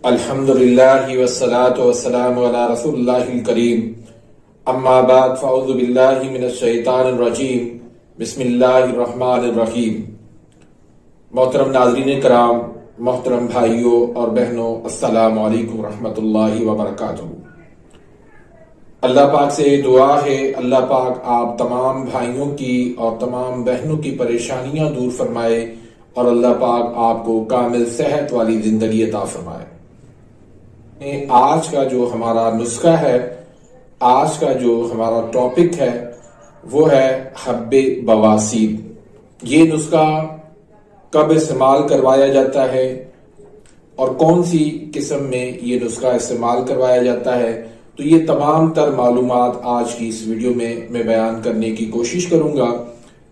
الحمدللہ والصلاة والسلام علی رسول اللہ الکریم اما بعد فاعوذ باللہ من الشیطان الرجیم بسم اللہ الرحمن الرحیم۔ محترم ناظرین کرام، محترم بھائیوں اور بہنوں، السلام علیکم ورحمۃ اللہ وبرکاتہ۔ اللہ پاک سے دعا ہے اللہ پاک آپ تمام بھائیوں کی اور تمام بہنوں کی پریشانیاں دور فرمائے اور اللہ پاک آپ کو کامل صحت والی زندگی عطا فرمائے۔ آج کا جو ہمارا نسخہ ہے، آج کا جو ہمارا ٹاپک ہے وہ ہے حب بواسیر۔ یہ نسخہ کب استعمال کروایا جاتا ہے اور کون سی قسم میں یہ نسخہ استعمال کروایا جاتا ہے، تو یہ تمام تر معلومات آج کی اس ویڈیو میں بیان کرنے کی کوشش کروں گا۔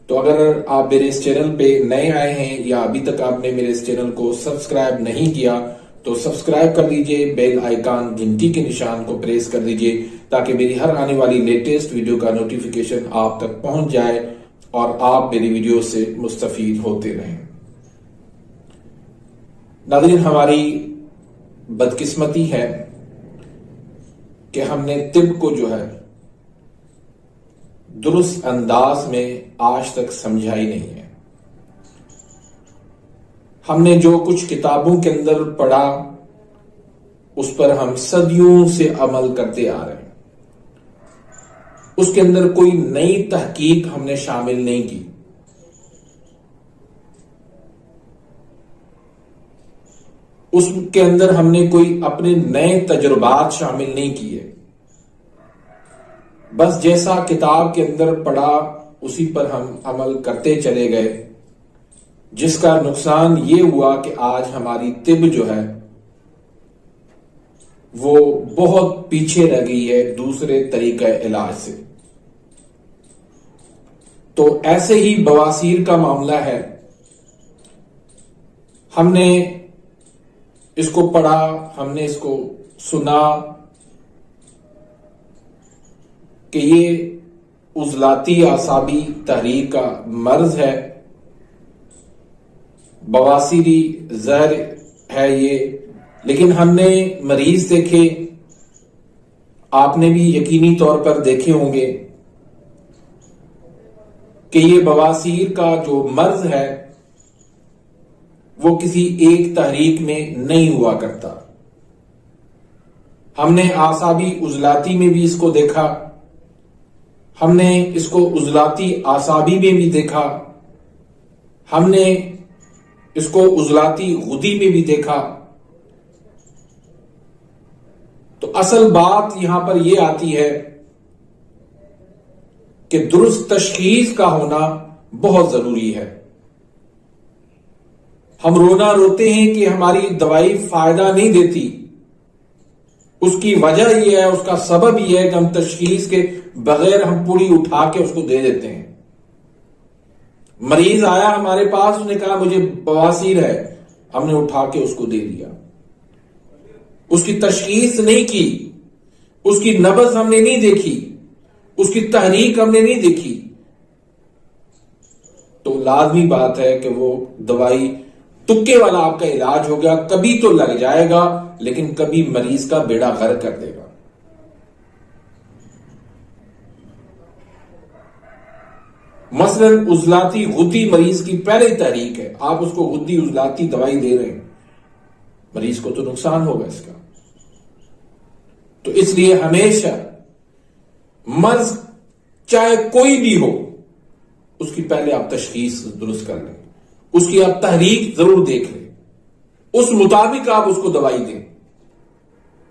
تو اگر آپ میرے اس چینل پہ نئے آئے ہیں یا ابھی تک آپ نے میرے اس چینل کو سبسکرائب نہیں کیا تو سبسکرائب کر لیجئے، بیل آئیکن گھنٹی کے نشان کو پریس کر دیجئے تاکہ میری ہر آنے والی لیٹسٹ ویڈیو کا نوٹیفیکیشن آپ تک پہنچ جائے اور آپ میری ویڈیو سے مستفید ہوتے رہیں۔ ناظرین، ہماری بدقسمتی ہے کہ ہم نے طب کو جو ہے درست انداز میں آج تک سمجھا ہی نہیں ہے۔ ہم نے جو کچھ کتابوں کے اندر پڑھا اس پر ہم صدیوں سے عمل کرتے آ رہے ہیں، اس کے اندر کوئی نئی تحقیق ہم نے شامل نہیں کی۔ اس کے اندر ہم نے کوئی اپنے نئے تجربات شامل نہیں کیے، بس جیسا کتاب کے اندر پڑھا اسی پر ہم عمل کرتے چلے گئے، جس کا نقصان یہ ہوا کہ آج ہماری طب جو ہے وہ بہت پیچھے رہ گئی ہے دوسرے طریقہ علاج سے۔ تو ایسے ہی بواسیر کا معاملہ ہے۔ ہم نے اس کو پڑھا، ہم نے اس کو سنا کہ یہ عضلاتی اعصابی تحریک کا مرض ہے، بواسیری زہر ہے یہ۔ لیکن ہم نے مریض دیکھے، آپ نے بھی یقینی طور پر دیکھے ہوں گے کہ یہ بواسیر کا جو مرض ہے وہ کسی ایک تحریک میں نہیں ہوا کرتا۔ ہم نے اعصابی عضلاتی میں بھی اس کو دیکھا، ہم نے اس کو عضلاتی اعصابی میں بھی دیکھا، ہم نے اس کو عضلاتی غدی میں بھی دیکھا۔ تو اصل بات یہاں پر یہ آتی ہے کہ درست تشخیص کا ہونا بہت ضروری ہے۔ ہم رونا روتے ہیں کہ ہماری دوائی فائدہ نہیں دیتی، اس کی وجہ یہ ہے، اس کا سبب یہ ہے کہ ہم تشخیص کے بغیر ہم پوری اٹھا کے اس کو دے دیتے ہیں۔ مریض آیا ہمارے پاس، اس نے کہا مجھے بواسیر ہے، ہم نے اٹھا کے اس کو دے دیا، اس کی تشخیص نہیں کی، اس کی نبض ہم نے نہیں دیکھی، اس کی تحریک ہم نے نہیں دیکھی۔ تو لازمی بات ہے کہ وہ دوائی تکے والا آپ کا علاج ہو گیا، کبھی تو لگ جائے گا لیکن کبھی مریض کا بیڑا غرق کر دے گا۔ مثلا عضلاتی غدی مریض کی پہلے تحریک ہے، آپ اس کو غدی عضلاتی دوائی دے رہے ہیں، مریض کو تو نقصان ہوگا اس کا۔ تو اس لیے ہمیشہ مرض چاہے کوئی بھی ہو، اس کی پہلے آپ تشخیص درست کر لیں، اس کی آپ تحریک ضرور دیکھ لیں، اس مطابق آپ اس کو دوائی دیں۔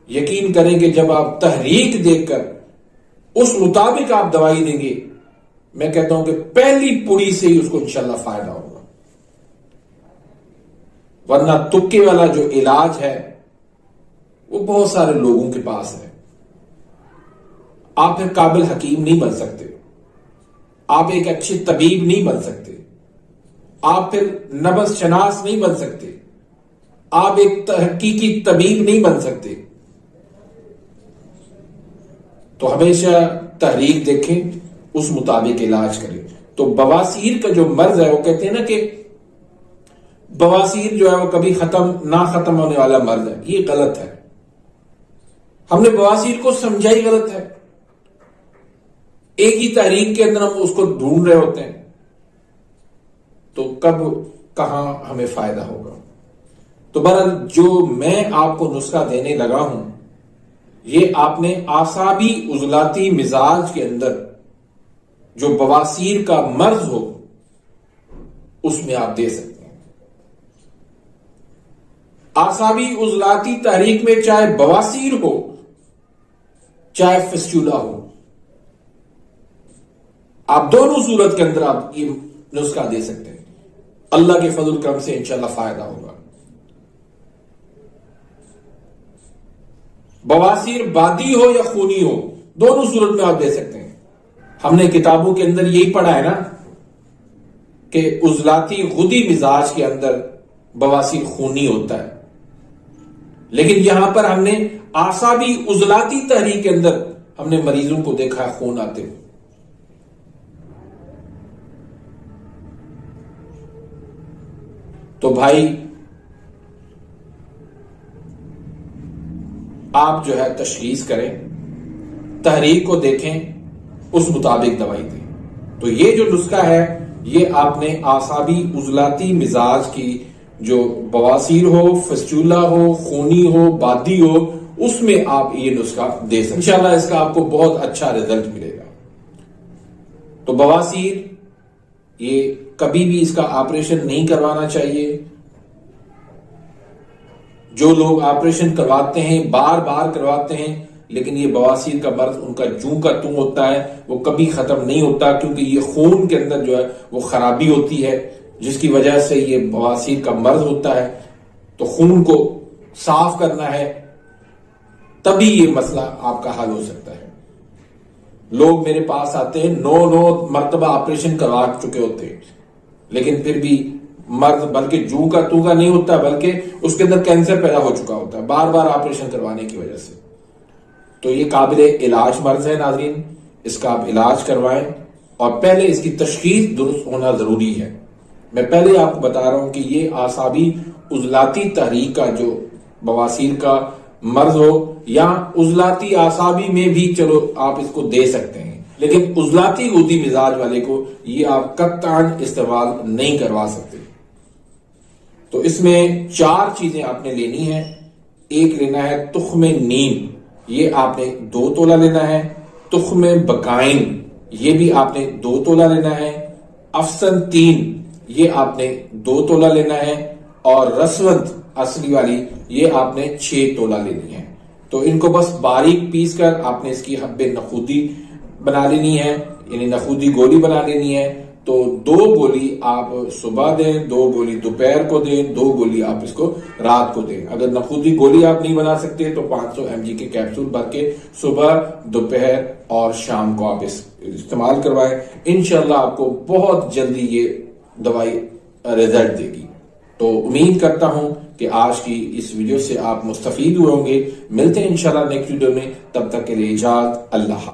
یقین کریں کہ جب آپ تحریک دیکھ کر اس مطابق آپ دوائی دیں گے، میں کہتا ہوں کہ پہلی پوڑی سے ہی اس کو انشاءاللہ فائدہ ہوگا، ورنہ تکے والا جو علاج ہے وہ بہت سارے لوگوں کے پاس ہے۔ آپ پھر قابل حکیم نہیں بن سکتے، آپ ایک اچھے طبیب نہیں بن سکتے، آپ پھر نبض شناس نہیں بن سکتے، آپ ایک تحقیقی طبیب نہیں بن سکتے۔ تو ہمیشہ تحریک دیکھیں، اس مطابق علاج کریں۔ تو بواسیر کا جو مرض ہے وہ کہتے ہیں نا کہ بواسیر جو ہے وہ کبھی نہ ختم ہونے والا مرض ہے، یہ غلط ہے. ہم نے بواسیر کو سمجھا ہی غلط ہے. ایک ہی تحریک کے اندر ہم اس کو ڈھونڈ رہے ہوتے ہیں، تو کب کہاں ہمیں فائدہ ہوگا. تو بہرحال جو میں آپ کو نسخہ دینے لگا ہوں، یہ آپ نے اعصابی عضلاتی مزاج کے اندر جو بواسیر کا مرض ہو اس میں آپ دے سکتے ہیں. اعصابی عضلاتی تحریک میں چاہے بواسیر ہو چاہے فسچولا ہو، آپ دونوں صورت کے اندر آپ یہ نسخہ دے سکتے ہیں. اللہ کے فضل کرم سے انشاءاللہ فائدہ ہوگا. بواسیر بادی ہو یا خونی ہو، دونوں صورت میں آپ دے سکتے ہیں. ہم نے کتابوں کے اندر یہی پڑھا ہے نا کہ عضلاتی غدی مزاج کے اندر بواسیر خونی ہوتا ہے، لیکن یہاں پر ہم نے اعصابی عضلاتی تحریک کے اندر ہم نے مریضوں کو دیکھا ہے خون آتے ہوئے. تو بھائی آپ جو ہے تشخیص کریں، تحریک کو دیکھیں، اس مطابق دوائی دیں. تو یہ جو نسخہ ہے یہ آپ نے اعصابی عضلاتی مزاج کی جو بواسیر ہو، فسچولا ہو، خونی ہو، بادی ہو، اس میں آپ یہ نسخہ دے سکتے ہیں. انشاءاللہ اس کا آپ کو بہت اچھا رزلٹ ملے گا. تو بواسیر یہ کبھی بھی اس کا آپریشن نہیں کروانا چاہیے. جو لوگ آپریشن کرواتے ہیں بار بار کرواتے ہیں، لیکن یہ بواسیر کا مرض ان کا جوں کا توں ہوتا ہے، وہ کبھی ختم نہیں ہوتا، کیونکہ یہ خون کے اندر جو ہے وہ خرابی ہوتی ہے جس کی وجہ سے یہ بواسیر کا مرض ہوتا ہے. تو خون کو صاف کرنا ہے، تبھی یہ مسئلہ آپ کا حل ہو سکتا ہے. لوگ میرے پاس آتے ہیں 9 مرتبہ آپریشن کروا چکے ہوتے ہیں، لیکن پھر بھی مرض بلکہ جوں کا تو کا نہیں ہوتا، بلکہ اس کے اندر کینسر پیدا ہو چکا ہوتا ہے بار بار آپریشن کروانے کی وجہ سے. تو یہ قابل علاج مرض ہے ناظرین، اس کا آپ علاج کروائیں، اور پہلے اس کی تشخیص درست ہونا ضروری ہے. میں پہلے آپ کو بتا رہا ہوں کہ یہ اعصابی عضلاتی تحریک کا جو بواسیر کا مرض ہو، یا عضلاتی اعصابی میں بھی چلو آپ اس کو دے سکتے ہیں، لیکن عضلاتی غدی مزاج والے کو یہ آپ قطعاً استعمال نہیں کروا سکتے. تو اس میں 4 چیزیں آپ نے لینی ہے. ایک لینا ہے تخم نیم، یہ آپ نے 2 تولہ لینا ہے. تخم بکائن، یہ بھی آپ نے 2 تولہ لینا ہے. افسن 3، یہ آپ نے 2 تولہ لینا ہے. اور رسوت اصلی والی یہ آپ نے 6 تولہ لینی ہے. تو ان کو بس باریک پیس کر آپ نے اس کی حب نخودی بنا لینی ہے، یعنی نخودی گولی بنا لینی ہے. تو 2 گولی آپ صبح دیں، 2 گولی دوپہر کو دیں، 2 گولی آپ اس کو رات کو دیں. اگر نخودی گولی آپ نہیں بنا سکتے تو 500 mg کے کیپسول بھر کے صبح، دوپہر اور شام کو آپ استعمال کروائیں. انشاءاللہ آپ کو بہت جلدی یہ دوائی رزلٹ دے گی. تو امید کرتا ہوں کہ آج کی اس ویڈیو سے آپ مستفید ہوئے ہوں گے. ملتے ہیں انشاءاللہ نیکسٹ ویڈیو میں، تب تک کے لیے اجازت. اللہ حافظ.